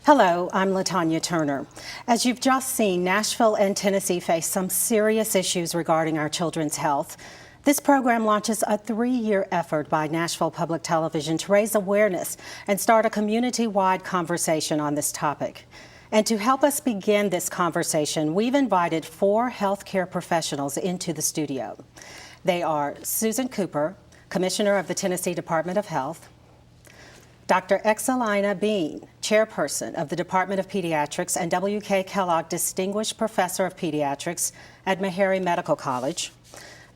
Hello, I'm LaTonya Turner. As you've just seen, Nashville and Tennessee face some serious issues regarding our children's health. This program launches a 3-year effort by Nashville Public Television to raise awareness and start a community-wide conversation on this topic. And to help us begin this conversation, we've invited 4 healthcare professionals into the studio. They are Susan Cooper, Commissioner of the Tennessee Department of Health, Dr. Xylina Bean, Chairperson of the Department of Pediatrics and W.K. Kellogg Distinguished Professor of Pediatrics at Meharry Medical College,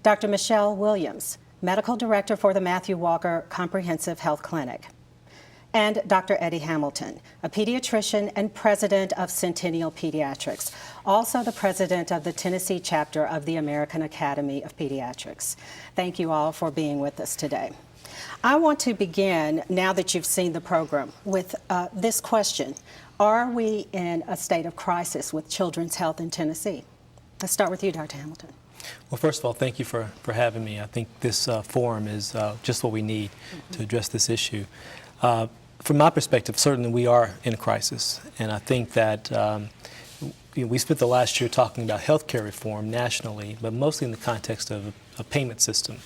Dr. Michele Williams, Medical Director for the Matthew Walker Comprehensive Health Clinic, and Dr. Eddie Hamilton, a pediatrician and president of Centennial Pediatrics, also the president of the Tennessee chapter of the American Academy of Pediatrics. Thank you all for being with us today. I want to begin, now that you've seen the program, with this question. Are we in a state of crisis with children's health in Tennessee? Let's start with you, Dr. Hamilton. Well, first of all, thank you for having me. I think this forum is just what we need to address this issue. From my perspective, certainly we are in a crisis, and I think that we spent the last year talking about healthcare reform nationally, but mostly in the context of a payment system,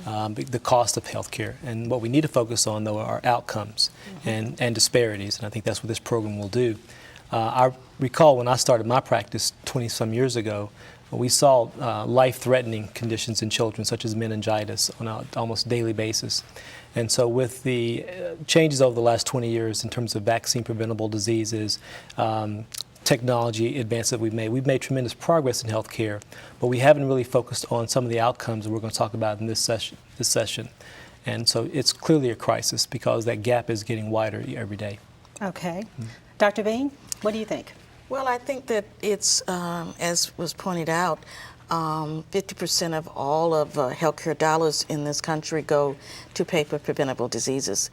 the cost of healthcare. And what we need to focus on, though, are outcomes and disparities, and I think that's what this program will do. I recall when I started my practice 20-some years ago, we saw life-threatening conditions in children, such as meningitis, on an almost daily basis. And so with the changes over the last 20 years in terms of vaccine-preventable diseases, technology advances that we've made tremendous progress in healthcare, but we haven't really focused on some of the outcomes that we're going to talk about in this session. And so it's clearly a crisis because that gap is getting wider every day. Okay. Dr. Bean, what do you think? Well, I think that it's, as was pointed out, 50% of all of healthcare dollars in this country go to pay for preventable diseases.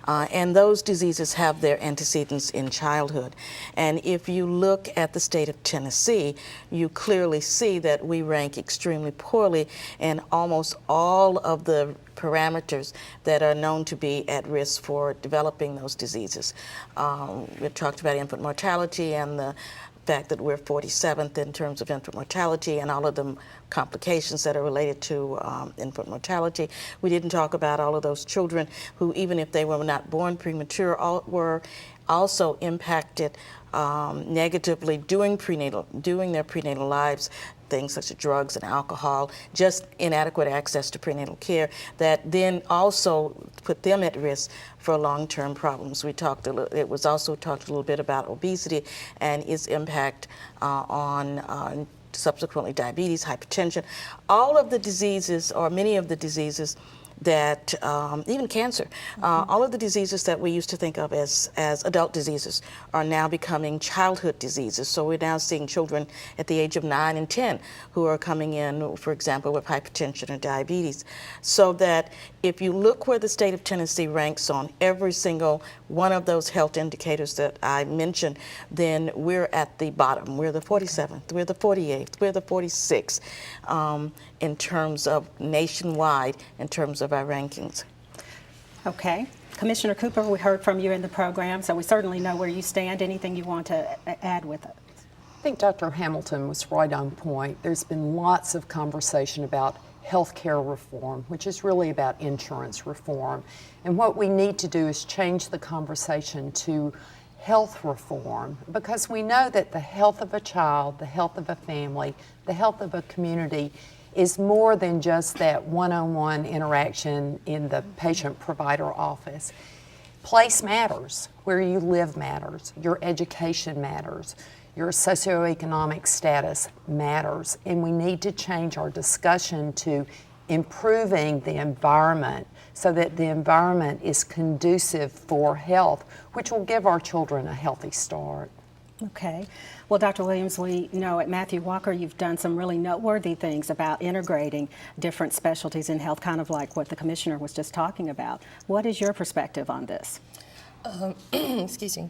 And those diseases have their antecedents in childhood. And if you look at the state of Tennessee, you clearly see that we rank extremely poorly in almost all of the parameters that are known to be at risk for developing those diseases. We talked about infant mortality and the fact that we're 47th in terms of infant mortality and all of the complications that are related to infant mortality. We didn't talk about all of those children who, even if they were not born premature, were also impacted negatively during their prenatal lives, things such as drugs and alcohol, just inadequate access to prenatal care that then also put them at risk for long-term problems. It was also talked a little bit about obesity and its impact on subsequently diabetes, hypertension, all of the diseases, or many of the diseases that, even cancer, all of the diseases that we used to think of as adult diseases are now becoming childhood diseases. So we're now seeing children at the age of 9 and 10 who are coming in, for example, with hypertension or diabetes. So that if you look where the state of Tennessee ranks on every single one of those health indicators that I mentioned, then we're at the bottom. We're the 47th, we're the 48th, we're the 46th in terms of nationwide, in terms of our rankings. Okay. Commissioner Cooper, we heard from you in the program, so we certainly know where you stand. Anything you want to add with it? I think Dr. Hamilton was right on point. There's been lots of conversation about healthcare reform, which is really about insurance reform. And what we need to do is change the conversation to health reform, because we know that the health of a child, the health of a family, the health of a community is more than just that one-on-one interaction in the patient-provider office. Place matters. Where you live matters. Your education matters. Your socioeconomic status matters. And we need to change our discussion to improving the environment so that the environment is conducive for health, which will give our children a healthy start. Okay. Well, Dr. Williams, we know at Matthew Walker you've done some really noteworthy things about integrating different specialties in health, kind of like what the commissioner was just talking about. What is your perspective on this? Excuse me.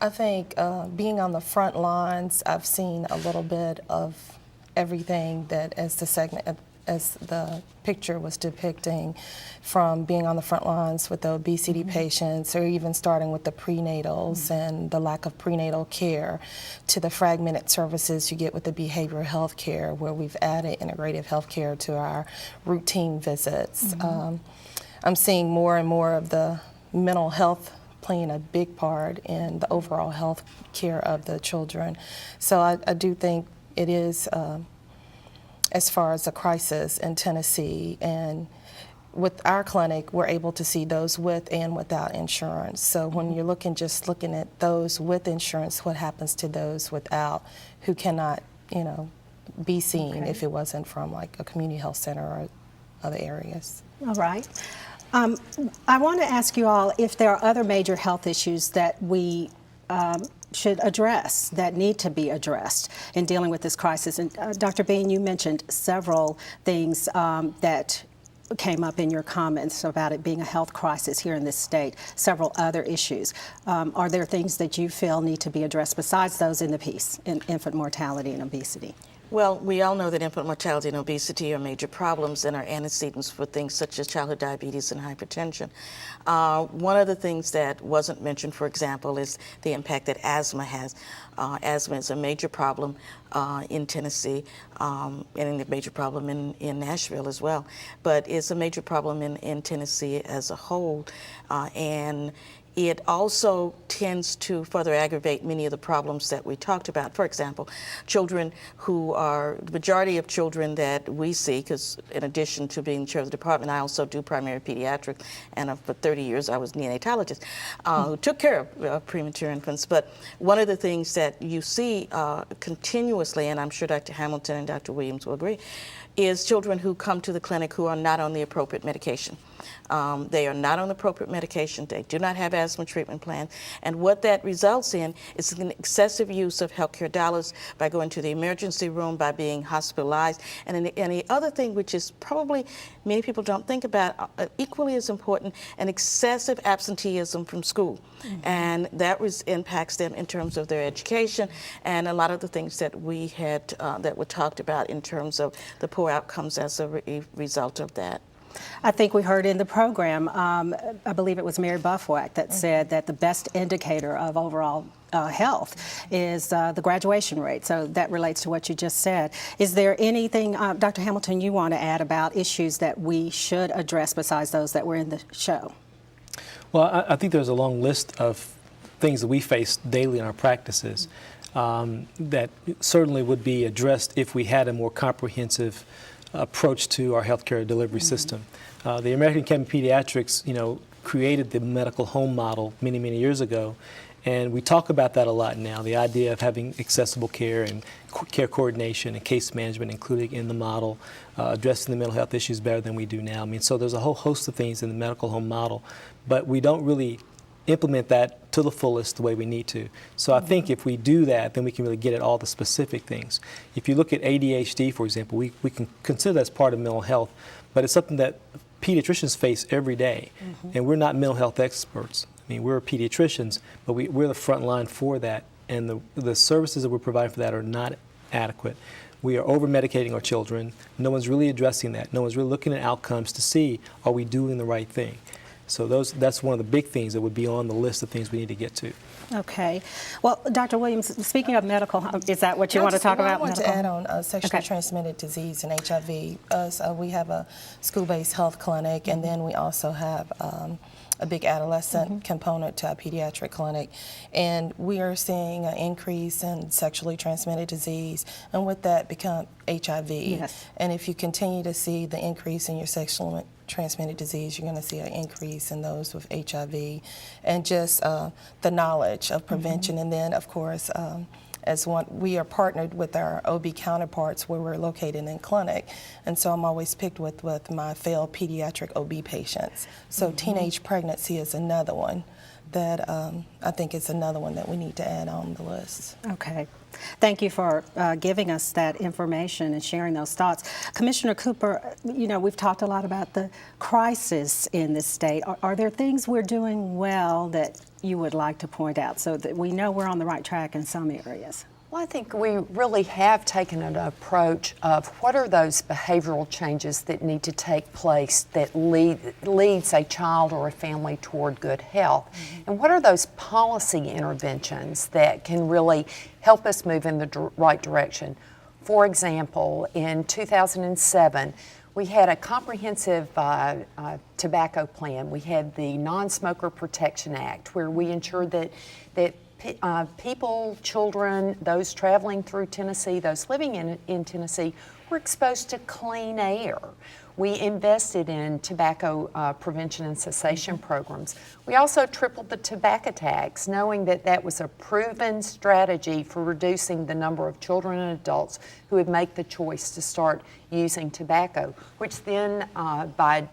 I think being on the front lines, I've seen a little bit of everything that, as the segment as the picture was depicting, from being on the front lines with the obesity patients, or even starting with the prenatals and the lack of prenatal care, to the fragmented services you get with the behavioral health care, where we've added integrative health care to our routine visits. I'm seeing more and more of the mental health playing a big part in the overall health care of the children. So I do think it is, as far as a crisis in Tennessee, and with our clinic, we're able to see those with and without insurance. So when you're just looking at those with insurance, what happens to those without, who cannot, be seen if it wasn't from like a community health center or other areas. All right. I want to ask you all if there are other major health issues that we should address, that need to be addressed in dealing with this crisis. And Dr. Bean, you mentioned several things that came up in your comments about it being a health crisis here in this state, several other issues. Are there things that you feel need to be addressed besides those in the piece, in infant mortality and obesity? Well, we all know that infant mortality and obesity are major problems and are antecedents for things such as childhood diabetes and hypertension. One of the things that wasn't mentioned, for example, is the impact that asthma has. Asthma is a major problem in Tennessee and a major problem in Nashville as well. But it's a major problem in Tennessee as a whole. And it also tends to further aggravate many of the problems that we talked about. For example, children who are, the majority of children that we see, because in addition to being chair of the department, I also do primary pediatrics, and for 30 years I was neonatologist, who took care of premature infants. But one of the things that you see continuously, and I'm sure Dr. Hamilton and Dr. Williams will agree, is children who come to the clinic who are not on the appropriate medication. They are not on the appropriate medication. They do not have asthma treatment plans. And what that results in is an excessive use of healthcare dollars by going to the emergency room, by being hospitalized. And the other thing, which is probably many people don't think about, equally as important, an excessive absenteeism from school. And that impacts them in terms of their education and a lot of the things that we had, that were talked about in terms of the poor outcomes as a result of that. I think we heard in the program, I believe it was Mary Buffwack that said that the best indicator of overall health is the graduation rate. So that relates to what you just said. Is there anything, Dr. Hamilton, you want to add about issues that we should address besides those that were in the show? Well, I think there's a long list of things that we face daily in our practices that certainly would be addressed if we had a more comprehensive approach to our healthcare delivery system. The American Academy of Pediatrics, created the medical home model many, many years ago, and we talk about that a lot now, the idea of having accessible care and care coordination and case management included in the model, addressing the mental health issues better than we do now. I mean, so there's a whole host of things in the medical home model, but we don't really implement that to the fullest the way we need to. So I think if we do that, then we can really get at all the specific things. If you look at ADHD, for example, we can consider that as part of mental health, but it's something that pediatricians face every day, and we're not mental health experts. I mean, we're pediatricians, but we're the front line for that, and the services that we're providing for that are not adequate. We are over-medicating our children. No one's really addressing that. No one's really looking at outcomes to see, are we doing the right thing? So that's one of the big things that would be on the list of things we need to get to. Okay. Well, Dr. Williams, speaking of medical, is that what you want to talk about? I want to add on sexually transmitted disease and HIV. We have a school-based health clinic, and then we also have a big adolescent component to our pediatric clinic. And we are seeing an increase in sexually transmitted disease, and with that become HIV. Yes. And if you continue to see the increase in your sexually transmitted disease, you're going to see an increase in those with HIV, and just the knowledge of prevention. And then, of course, we are partnered with our OB counterparts where we're located in clinic, and so I'm always picked with my failed pediatric OB patients. So teenage pregnancy is another one that I think is another one that we need to add on the list. Okay. Thank you for giving us that information and sharing those thoughts. Commissioner Cooper, we've talked a lot about the crisis in this state. Are there things we're doing well that you would like to point out so that we know we're on the right track in some areas? Well, I think we really have taken an approach of what are those behavioral changes that need to take place that leads a child or a family toward good health, and what are those policy interventions that can really help us move in the right direction. For example, in 2007, we had a comprehensive tobacco plan. We had the Non-Smoker Protection Act, where we ensured that people, children, those traveling through Tennessee, those living in Tennessee, were exposed to clean air. We invested in tobacco prevention and cessation programs. We also tripled the tobacco tax, knowing that that was a proven strategy for reducing the number of children and adults who would make the choice to start using tobacco, which then, by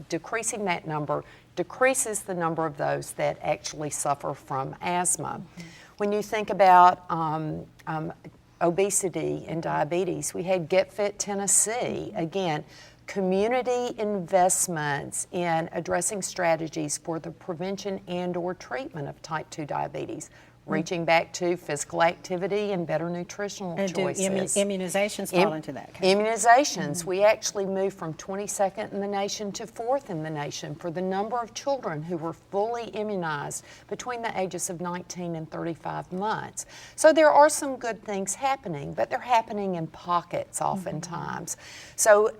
decreasing that number, decreases the number of those that actually suffer from asthma. When you think about obesity and diabetes, we had Get Fit Tennessee. Again, community investments in addressing strategies for the prevention and or treatment of type 2 diabetes, reaching back to physical activity and better nutritional choices. And do immunizations fall into that category? Immunizations. We actually moved from 22nd in the nation to 4th in the nation for the number of children who were fully immunized between the ages of 19 and 35 months. So there are some good things happening, but they're happening in pockets oftentimes. So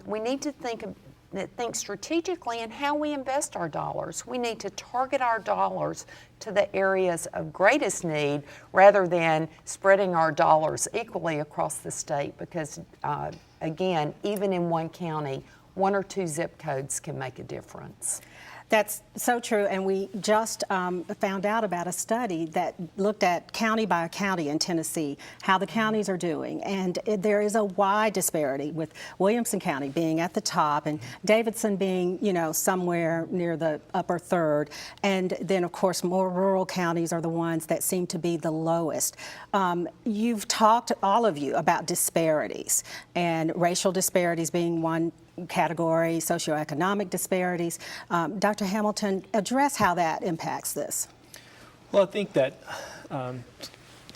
we need to think strategically in how we invest our dollars. We need to target our dollars to the areas of greatest need rather than spreading our dollars equally across the state because, again, even in one county, 1 or 2 zip codes can make a difference. That's so true, and we just found out about a study that looked at county by county in Tennessee, how the counties are doing, and there is a wide disparity with Williamson County being at the top and Davidson being, somewhere near the upper third, and then of course more rural counties are the ones that seem to be the lowest. You've talked, all of you, about disparities, and racial disparities being one category, socioeconomic disparities. Dr. Hamilton, address how that impacts this. Well, I think that the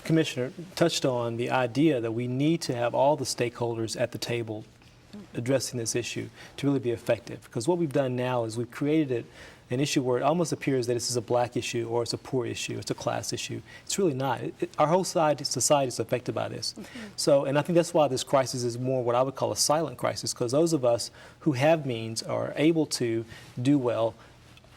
Commissioner touched on the idea that we need to have all the stakeholders at the table addressing this issue to really be effective. Because what we've done now is we've created an issue where it almost appears that this is a black issue or it's a poor issue, it's a class issue. It's really not. Our whole society is affected by this. So, and I think that's why this crisis is more what I would call a silent crisis, because those of us who have means or are able to do well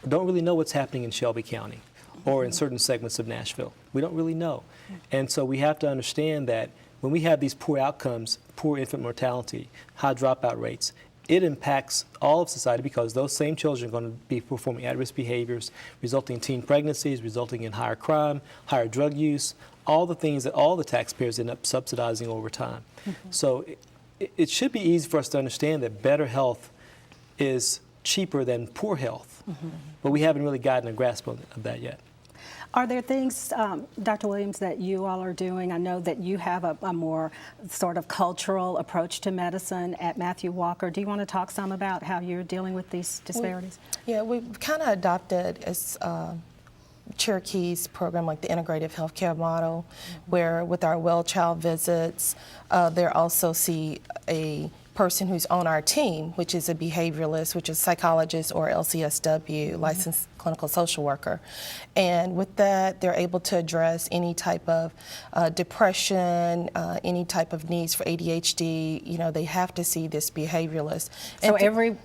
don't really know what's happening in Shelby County or in certain segments of Nashville. We don't really know. And so we have to understand that when we have these poor outcomes, poor infant mortality, high dropout rates, it impacts all of society because those same children are going to be performing at-risk behaviors, resulting in teen pregnancies, resulting in higher crime, higher drug use, all the things that all the taxpayers end up subsidizing over time. So it should be easy for us to understand that better health is cheaper than poor health, but we haven't really gotten a grasp of that yet. Are there things, Dr. Williams, that you all are doing? I know that you have a more sort of cultural approach to medicine at Matthew Walker. Do you want to talk some about how you're dealing with these disparities? We've kind of adopted as Cherokee's program, like the integrative healthcare model, where with our well child visits, they also see a person who's on our team, which is a behavioralist, which is psychologist or LCSW, licensed clinical social worker. And with that, they're able to address any type of depression, any type of needs for ADHD. They have to see this behavioralist. So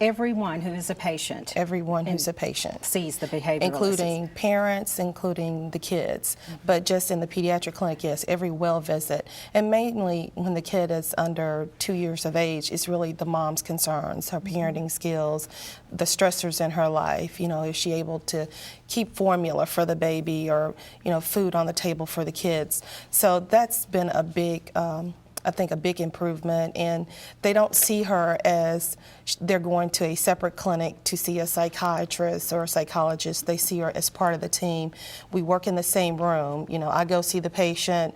everyone who is a patient. Everyone who's a patient. Sees the behavioralist. Including parents, including the kids. But just in the pediatric clinic, yes, every well visit. And mainly when the kid is under 2 years of age, it's really the mom's concerns, her parenting skills, the stressors in her life. Is she able to keep formula for the baby or, food on the table for the kids? So that's been a big, I think, a big improvement. And they don't see her as they're going to a separate clinic to see a psychiatrist or a psychologist. They see her as part of the team. We work in the same room. I go see the patient,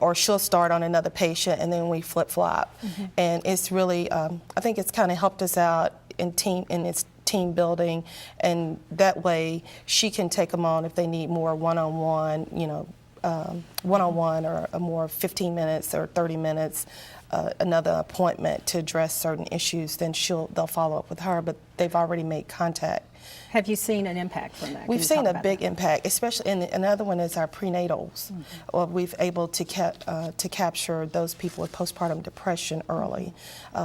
or she'll start on another patient, and then we flip-flop. And it's really, I think it's kind of helped us out in its team building, and that way she can take them on if they need more one-on-one, one-on-one or a more 15 minutes or 30 minutes, another appointment to address certain issues, then they'll follow up with her, but they've already made contact. Have you seen an impact from that? Can We've you seen talk a about big that? impact, especially, and another one is our prenatals. We've able to capture those people with postpartum depression early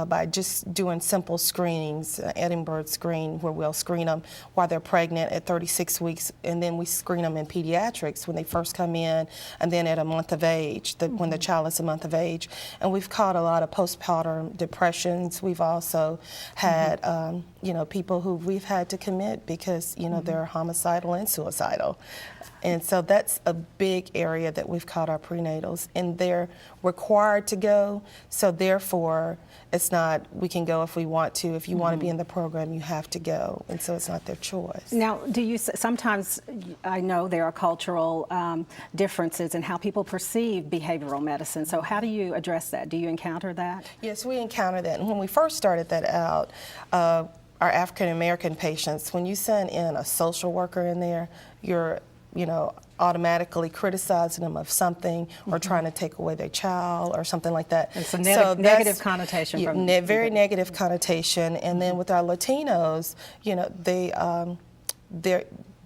by just doing simple screenings, Edinburgh screen, where we'll screen them while they're pregnant at 36 weeks, and then we screen them in pediatrics when they first come in, and then at a month of age, when the child is a month of age. And we've caught a lot of postpartum depressions. We've also had people who we've had to commit because they're homicidal and suicidal. And so that's a big area that we've caught our prenatals, and they're required to go. So therefore, it's not, we can go if we want to. If you want to be in the program, you have to go. And so it's not their choice. Now, sometimes I know there are cultural differences in how people perceive behavioral medicine. So how do you address that? Do you encounter that? Yes, we encounter that. And when we first started that out, our African American patients, when you send in a social worker in there, you're automatically criticizing them of something or trying to take away their child or something like that. It's a negative connotation from very negative connotation. And then with our Latinos,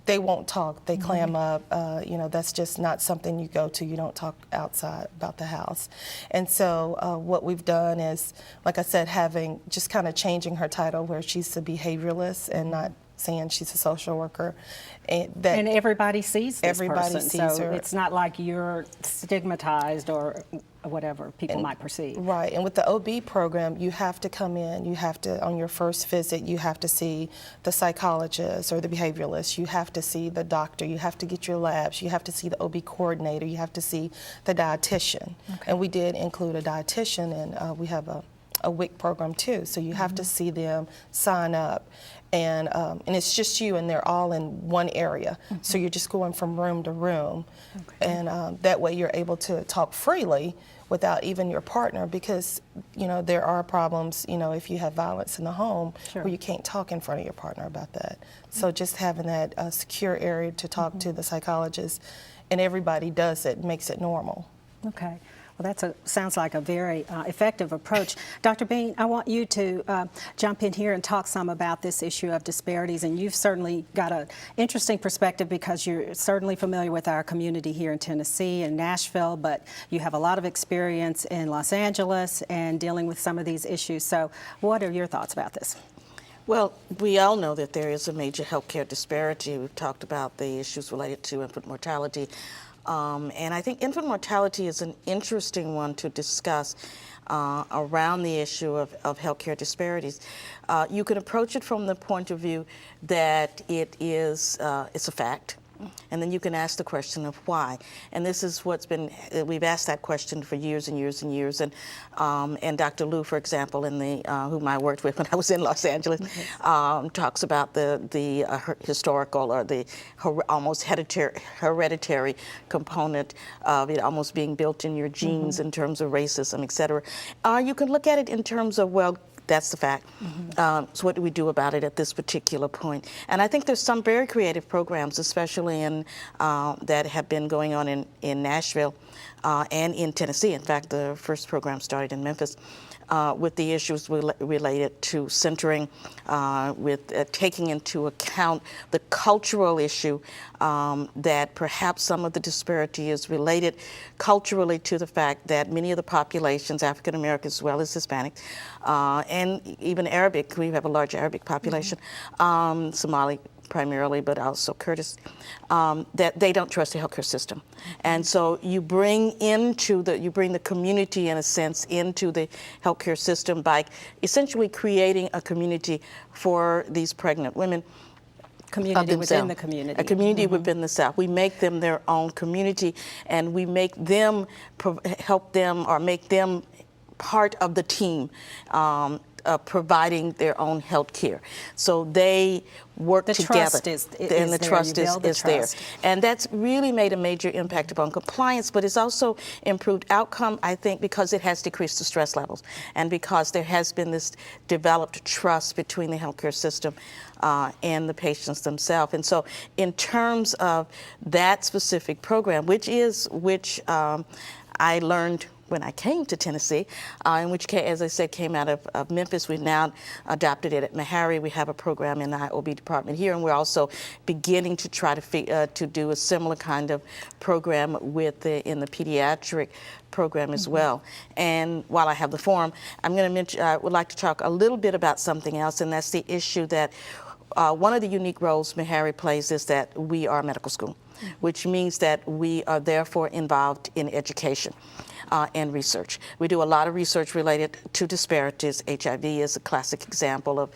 they won't talk. They clam up. That's just not something you go to. You don't talk outside about the house. And so what we've done is, like I said, just kind of changing her title where she's a behavioralist and not saying she's a social worker. And everybody sees this everybody person, sees so her. it's not like you're stigmatized or whatever people might perceive. Right, and with the OB program, you have to come in, on your first visit, you have to see the psychologist or the behavioralist, you have to see the doctor, you have to get your labs, you have to see the OB coordinator, you have to see the dietitian. Okay. And we did include a dietitian, and we have a WIC program too, so you have to see them, sign up. And it's just you, and they're all in one area. So you're just going from room to room. Okay. And that way you're able to talk freely without even your partner, because there are problems, if you have violence in the home, where you can't talk in front of your partner about that. So just having that secure area to talk to the psychologist, and everybody does it, makes it normal. Okay. Well, sounds like a very effective approach. Dr. Bean, I want you to jump in here and talk some about this issue of disparities, and you've certainly got an interesting perspective because you're certainly familiar with our community here in Tennessee and Nashville, but you have a lot of experience in Los Angeles and dealing with some of these issues. So what are your thoughts about this? Well, we all know that there is a major healthcare disparity. We've talked about the issues related to infant mortality. And I think infant mortality is an interesting one to discuss around the issue of healthcare disparities. You can approach it from the point of view that it's a fact. And then you can ask the question of why. And this is we've asked that question for years and years and years. And Dr. Liu, for example, whom I worked with when I was in Los Angeles, talks about the historical or the almost hereditary component of it almost being built in your genes in terms of racism, et cetera. You can look at it in terms of, well, that's the fact. So what do we do about it at this particular point? And I think there's some very creative programs, especially that have been going on in Nashville and in Tennessee. In fact, the first program started in Memphis with the issues related to centering, with taking into account the cultural issue that perhaps some of the disparity is related culturally to the fact that many of the populations, African Americans as well as Hispanic, and even Arabic, we have a large Arabic population, Somali primarily, but also Kurdish, that they don't trust the healthcare system. And so you bring the community, in a sense, into the healthcare system by essentially creating a community for these pregnant women. Community within the community. A community within the South. We make them their own community, and we make them, help them or make them part of the team providing their own health care. So they work together. And the trust is there. And that's really made a major impact upon compliance, but it's also improved outcome, I think, because it has decreased the stress levels and because there has been this developed trust between the healthcare system and the patients themselves. And so in terms of that specific program, which I learned when I came to Tennessee, in which, as I said, came out of Memphis. We've now adopted it at Meharry. We have a program in the OB department here, and we're also beginning to try to do a similar kind of program in the pediatric program as well. And while I have the forum, I would like to talk a little bit about something else, and that's the issue that one of the unique roles Meharry plays is that we are a medical school, which means that we are therefore involved in education. And research. We do a lot of research related to disparities. HIV is a classic example of,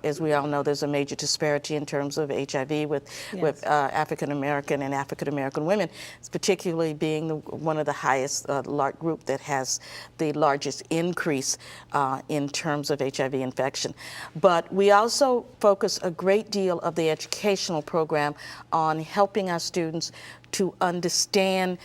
as we all know, there's a major disparity in terms of HIV with African American and African American women, particularly being one of the highest group that has the largest increase in terms of HIV infection. But we also focus a great deal of the educational program on helping our students to understand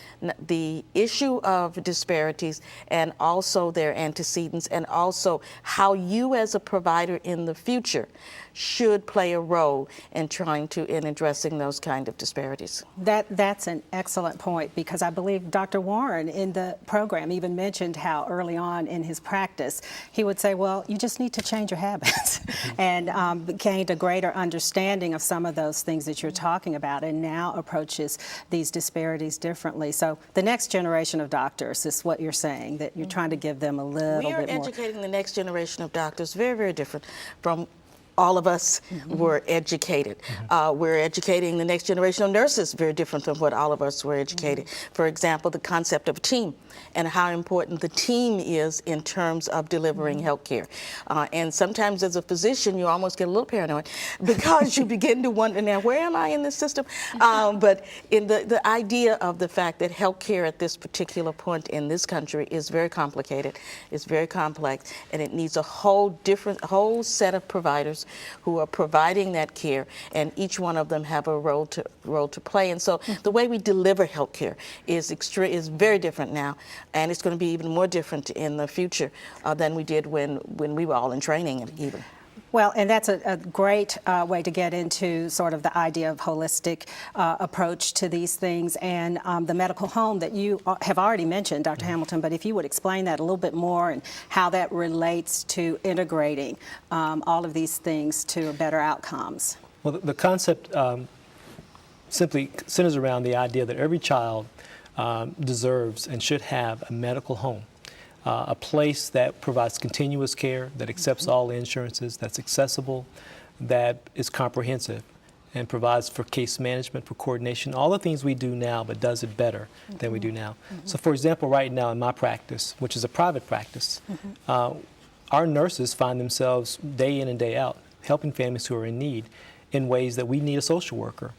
the issue of disparities and also their antecedents, and also how you as a provider in the future should play a role in addressing those kind of disparities. That's an excellent point, because I believe Dr. Warren in the program even mentioned how early on in his practice he would say, well, you just need to change your habits, and gained a greater understanding of some of those things that you're talking about, and now approaches these disparities differently. So the next generation of doctors is what you're saying, that you're trying to give them a little bit more. We are educating the next generation of doctors very, very different from all of us were educated. We're educating the next generation of nurses very different from what all of us were educated. For example, the concept of a team and how important the team is in terms of delivering health care. And sometimes as a physician, you almost get a little paranoid because you begin to wonder, now, where am I in this system? But in the idea of the fact that health care at this particular point in this country is very complicated, it's very complex, and it needs a whole set of providers who are providing that care, and each one of them have a role to play. And so the way we deliver health care is very different now, and it's going to be even more different in the future than we did when we were all in training even. Well, and that's a great way to get into sort of the idea of holistic approach to these things, and the medical home that you have already mentioned, Dr. Hamilton, but if you would explain that a little bit more and how that relates to integrating all of these things to better outcomes. Well, the concept simply centers around the idea that every child deserves and should have a medical home. A place that provides continuous care, that accepts all insurances, that's accessible, that is comprehensive, and provides for case management, for coordination, all the things we do now, but does it better than we do now. So for example, right now in my practice, which is a private practice, our nurses find themselves day in and day out helping families who are in need in ways that we need a social worker.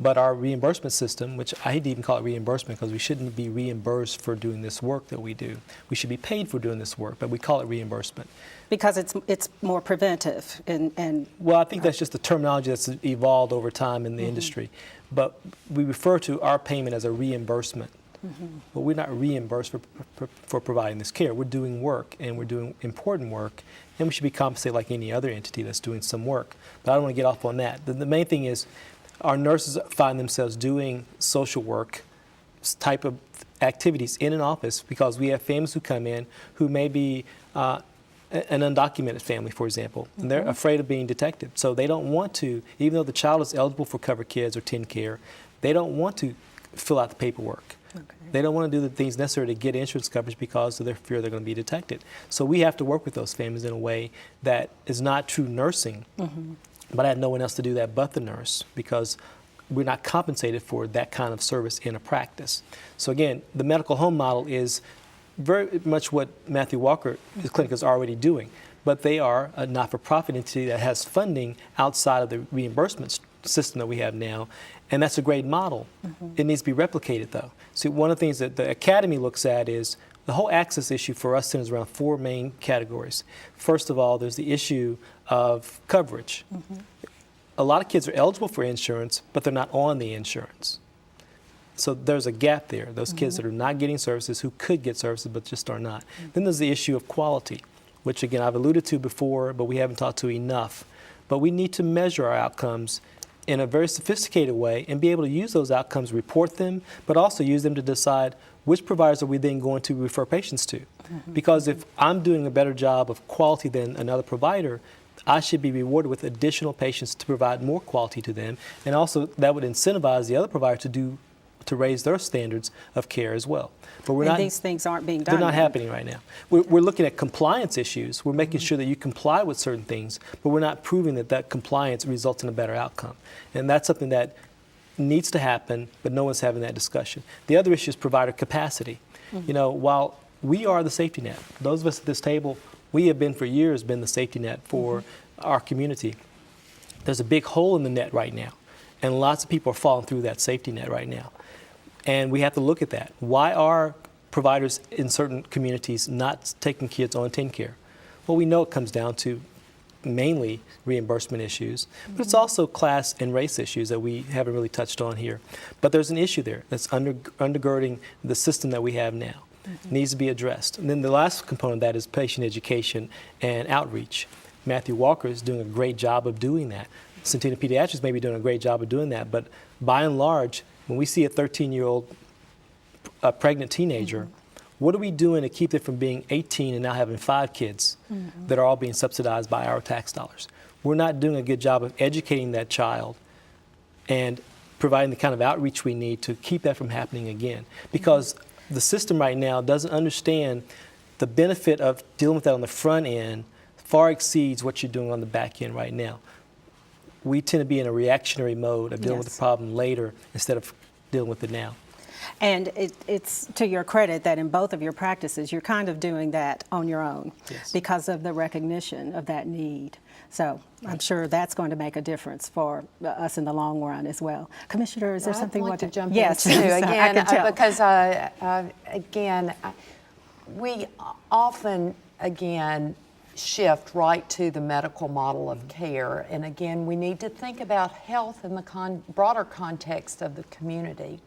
But our reimbursement system, which I hate to even call it reimbursement because we shouldn't be reimbursed for doing this work that we do. We should be paid for doing this work, but we call it reimbursement. Because it's more preventive and well, I think that's just the terminology that's evolved over time in the industry. But we refer to our payment as a reimbursement. But we're not reimbursed for providing this care. We're doing work, and we're doing important work, and we should be compensated like any other entity that's doing some work. But I don't want to get off on that. The main thing is, our nurses find themselves doing social work type of activities in an office because we have families who come in who may be an undocumented family, for example, and they're afraid of being detected. So they don't want to, even though the child is eligible for Covered Kids or TennCare, they don't want to fill out the paperwork. They don't want to do the things necessary to get insurance coverage because of their fear they're going to be detected. So we have to work with those families in a way that is not true nursing. But I had no one else to do that but the nurse because we're not compensated for that kind of service in a practice. So again, the medical home model is very much what Matthew Walker's clinic is already doing, but they are a not-for-profit entity that has funding outside of the reimbursement system that we have now, and that's a great model. It needs to be replicated though. See, one of the things that the Academy looks at is the whole access issue for us centers around 4 main categories. First of all, there's the issue of coverage. A lot of kids are eligible for insurance, but they're not on the insurance. So there's a gap there. Those kids that are not getting services who could get services but just are not. Then there's the issue of quality, which again I've alluded to before, but we haven't talked to enough. but we need to measure our outcomes in a very sophisticated way and be able to use those outcomes, report them, but also use them to decide which providers are we then going to refer patients to. Because if I'm doing a better job of quality than another provider, I should be rewarded with additional patients to provide more quality to them, and also that would incentivize the other provider to raise their standards of care as well. But these things aren't being done. They're not happening right now. We're looking at compliance issues. We're making sure that you comply with certain things, but we're not proving that compliance results in a better outcome. And that's something that needs to happen, but no one's having that discussion. The other issue is provider capacity. You know, while we are the safety net, those of us at this table, we have been for years been the safety net for our community. There's a big hole in the net right now, and lots of people are falling through that safety net right now. And we have to look at that. Why are providers in certain communities not taking kids on teen care? Well, we know it comes down to mainly reimbursement issues, but it's also class and race issues that we haven't really touched on here. But there's an issue there that's undergirding the system that we have now. Needs to be addressed. And then the last component of that is patient education and outreach. Matthew Walker is doing a great job of doing that. Centennial Pediatrics may be doing a great job of doing that, but by and large, when we see a 13-year-old pregnant teenager, what are we doing to keep it from being 18 and now having 5 kids that are all being subsidized by our tax dollars? We're not doing a good job of educating that child and providing the kind of outreach we need to keep that from happening again. Because the system right now doesn't understand the benefit of dealing with that on the front end far exceeds what you're doing on the back end right now. We tend to be in a reactionary mode of dealing with the problem later instead of dealing with it now. And it's to your credit that in both of your practices, you're kind of doing that on your own because of the recognition of that need. So I'm sure that's going to make a difference for us in the long run as well. Commissioner, is there something you want to jump yes, into again? Because again, we often shift right to the medical model of care, and again, we need to think about health in the broader context of the community.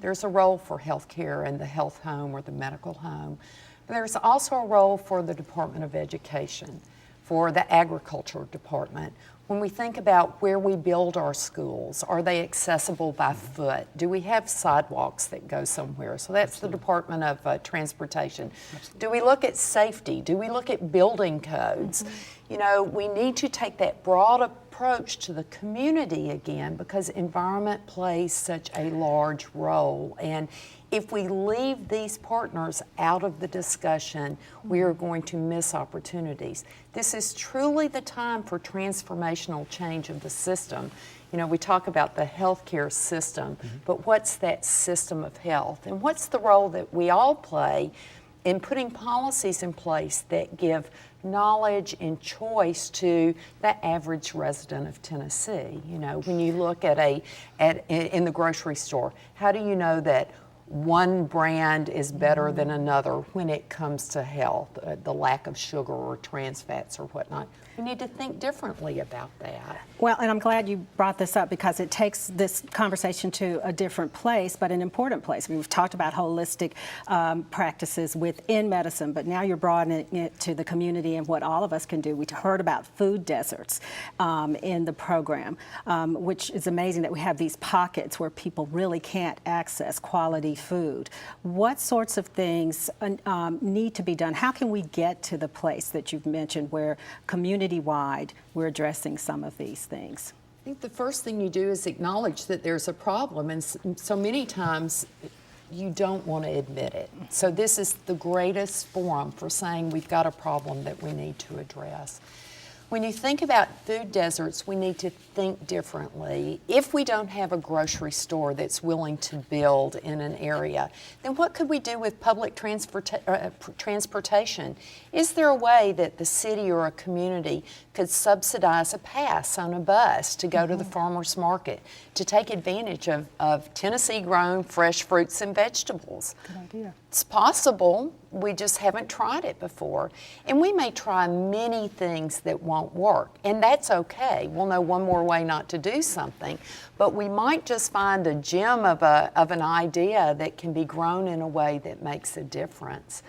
There's a role for health care in the health home or the medical home. But there's also a role for the Department of Education, for the Agriculture Department. When we think about where we build our schools, are they accessible by foot? Do we have sidewalks that go somewhere? So that's the Department of Transportation. Do we look at safety? Do we look at building codes? You know, we need to take that broad approach to the community again, because environment plays such a large role. And if we leave these partners out of the discussion, we are going to miss opportunities. This is truly the time for transformational change of the system. You know, we talk about the healthcare system, but what's that system of health? And what's the role that we all play in putting policies in place that give knowledge and choice to the average resident of Tennessee? You know, when you look at in the grocery store, how do you know that one brand is better than another when it comes to health, the lack of sugar or trans fats or whatnot? We need to think differently about that. Well, and I'm glad you brought this up because it takes this conversation to a different place, but an important place. We've talked about holistic practices within medicine, but now you're broadening it to the community and what all of us can do. We heard about food deserts in the program, which is amazing that we have these pockets where people really can't access quality food. What sorts of things need to be done? How can we get to the place that you've mentioned where community-wide we're addressing some of these things? I think the first thing you do is acknowledge that there's a problem, and so many times you don't want to admit it. So this is the greatest forum for saying we've got a problem that we need to address. When you think about food deserts, we need to think differently. If we don't have a grocery store that's willing to build in an area, then what could we do with public transportation? Is there a way that the city or a community could subsidize a pass on a bus to go to the farmer's market, to take advantage of Tennessee-grown fresh fruits and vegetables? Good idea. It's possible. We just haven't tried it before. And we may try many things that won't work, and that's okay. We'll know one more way not to do something, but we might just find a gem of an idea that can be grown in a way that makes a difference.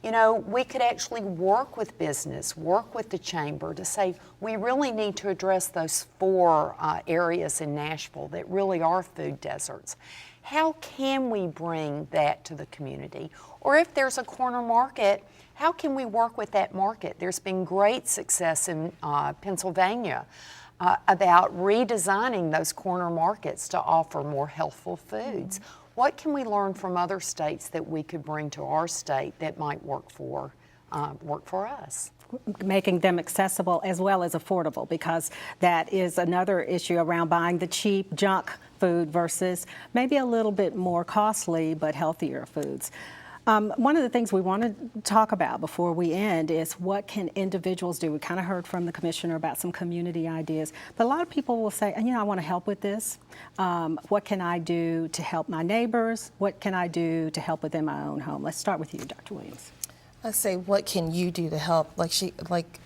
You know, we could actually work with business, work with the chamber to say we really need to address those 4 areas in Nashville that really are food deserts. How can we bring that to the community? Or if there's a corner market, how can we work with that market? There's been great success in Pennsylvania about redesigning those corner markets to offer more healthful foods. What can we learn from other states that we could bring to our state that might work for us? Making them accessible as well as affordable, because that is another issue around buying the cheap junk food versus maybe a little bit more costly but healthier foods. One of the things we want to talk about before we end is what can individuals do. We kind of heard from the commissioner about some community ideas, but a lot of people will say, you know, I want to help with this. What can I do to help my neighbors? What can I do to help within my own home? Let's start with you, Dr. Williams. I say, what can you do to help? Like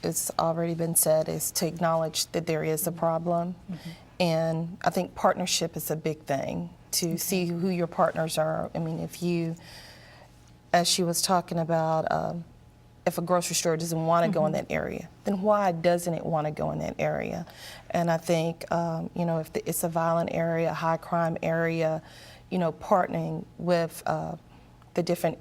it's already been said, is to acknowledge that there is a problem. And I think partnership is a big thing, to see who your partners are. I mean, if you, as she was talking about, if a grocery store doesn't want to go in that area, then why doesn't it want to go in that area? And I think, you know, if it's a violent area, a high crime area, you know, partnering with the different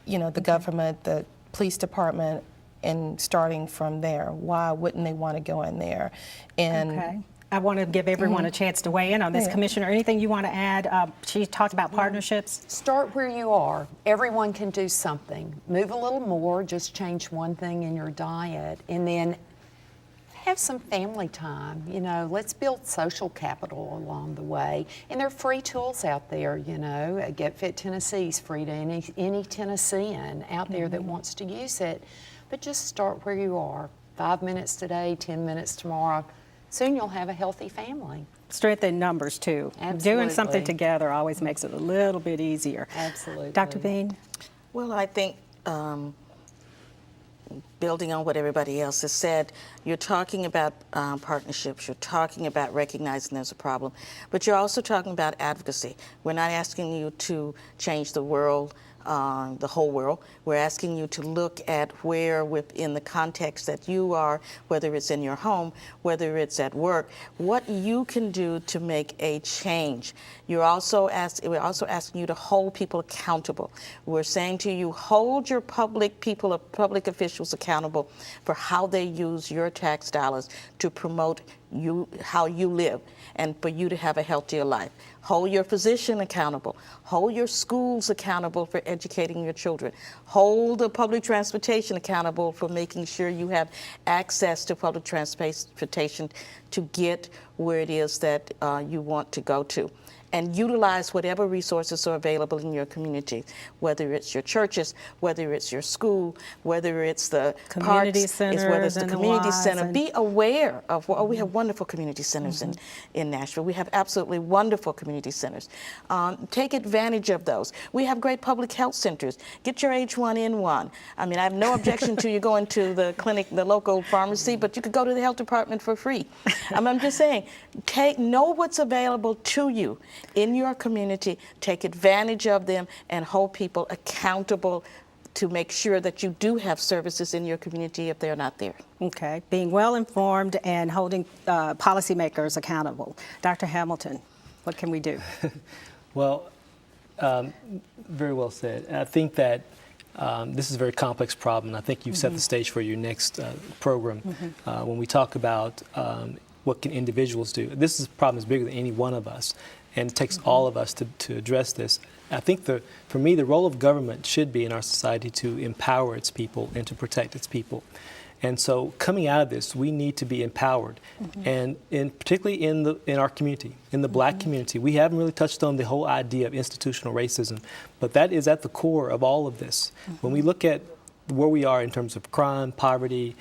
you know, the government, the police department, and starting from there. Why wouldn't they want to go in there? And okay. I want to give everyone a chance to weigh in on this. Yeah. Commissioner, anything you want to add? She talked about partnerships. Start where you are. Everyone can do something. Move a little more, just change one thing in your diet, and then have some family time. You know, let's build social capital along the way. And there are free tools out there, you know. Get Fit Tennessee is free to any Tennessean out there that wants to use it. But just start where you are. 5 minutes today, 10 minutes tomorrow. Soon you'll have a healthy family. Strength in numbers, too. Absolutely. Doing something together always makes it a little bit easier. Absolutely. Dr. Bean? Well, I think building on what everybody else has said, you're talking about partnerships, you're talking about recognizing there's a problem, but you're also talking about advocacy. We're not asking you to change the world, the whole world. We're asking you to look at where within the context that you are, whether it's in your home, whether it's at work, what you can do to make a change. We're also asking you to hold people accountable. We're saying to you, hold your public officials accountable for how they use your tax dollars to promote how you live and for you to have a healthier life. Hold your physician accountable. Hold your schools accountable for educating your children. Hold the public transportation accountable for making sure you have access to public transportation to get where it is that you want to go to. And utilize whatever resources are available in your community, whether it's your churches, whether it's your school, whether it's the community parks, centers, whether it's the community center. and Be aware of we have wonderful community centers in Nashville. We have absolutely wonderful community centers. Take advantage of those. We have great public health centers. Get your H1N1. I mean, I have no objection to you going to the clinic, the local pharmacy, but you could go to the health department for free. I'm just saying, know what's available to you in your community, take advantage of them, and hold people accountable to make sure that you do have services in your community if they're not there. Okay, being well informed and holding policymakers accountable. Dr. Hamilton, what can we do? Well, very well said. I think that this is a very complex problem. I think you've set the stage for your next program. When we talk about what can individuals do, this problem is bigger than any one of us, and it takes all of us to address this. I think for me, the role of government should be in our society to empower its people and to protect its people. And so coming out of this, we need to be empowered. And particularly in our community, in the Black community, we haven't really touched on the whole idea of institutional racism, but that is at the core of all of this. When we look at where we are in terms of crime, poverty,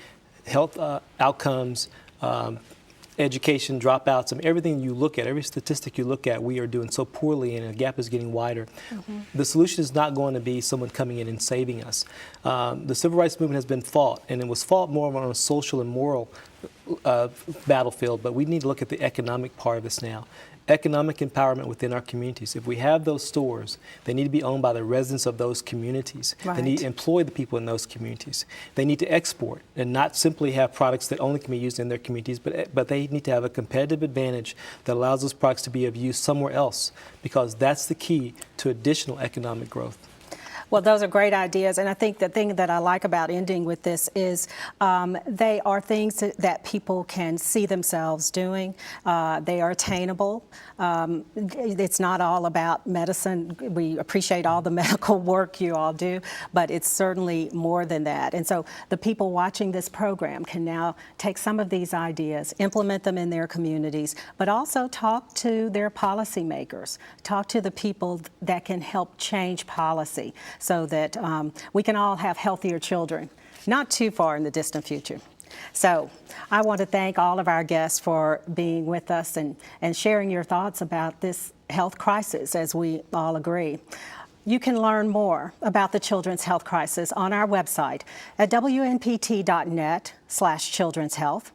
health outcomes, education, dropouts, and everything you look at, every statistic you look at, we are doing so poorly and the gap is getting wider. The solution is not going to be someone coming in and saving us. The civil rights movement has been fought, and it was fought more on a social and moral battlefield, but we need to look at the economic part of this now. economic empowerment within our communities. If we have those stores, they need to be owned by the residents of those communities. They need to employ the people in those communities. They need to export and not simply have products that only can be used in their communities, but they need to have a competitive advantage that allows those products to be of use somewhere else, because that's the key to additional economic growth. Well, those are great ideas, and I think the thing that I like about ending with this is they are things that people can see themselves doing. They are attainable. It's not all about medicine. We appreciate all the medical work you all do, but it's certainly more than that. And so the people watching this program can now take some of these ideas, implement them in their communities, but also talk to their policymakers, talk to the people that can help change policy, so that we can all have healthier children, not too far in the distant future. So I want to thank all of our guests for being with us and sharing your thoughts about this health crisis, as we all agree. You can learn more about the children's health crisis on our website at wnpt.net/children's health.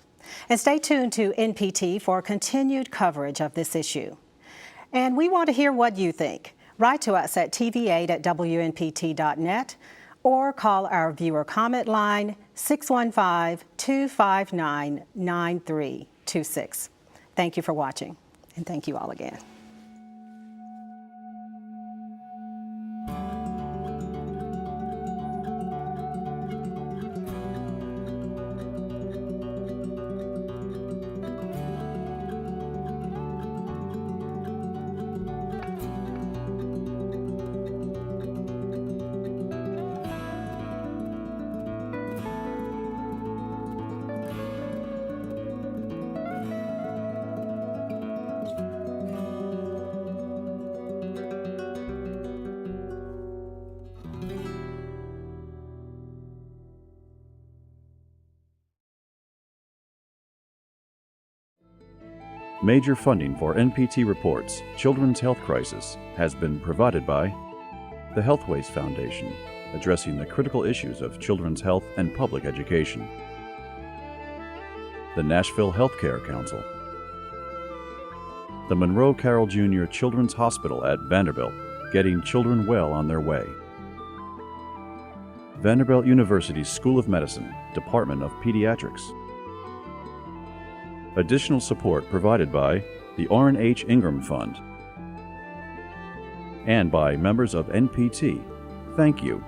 And stay tuned to NPT for continued coverage of this issue. And we want to hear what you think. Write to us at tv8@wnpt.net or call our viewer comment line 615-259-9326. Thank you for watching, and thank you all again. Major funding for NPT Reports, Children's Health Crisis, has been provided by the Healthways Foundation, addressing the critical issues of children's health and public education, the Nashville Healthcare Council, the Monroe Carroll Jr. Children's Hospital at Vanderbilt, getting children well on their way, Vanderbilt University's School of Medicine, Department of Pediatrics. Additional support provided by the Orrin H. Ingram Fund and by members of NPT. Thank you.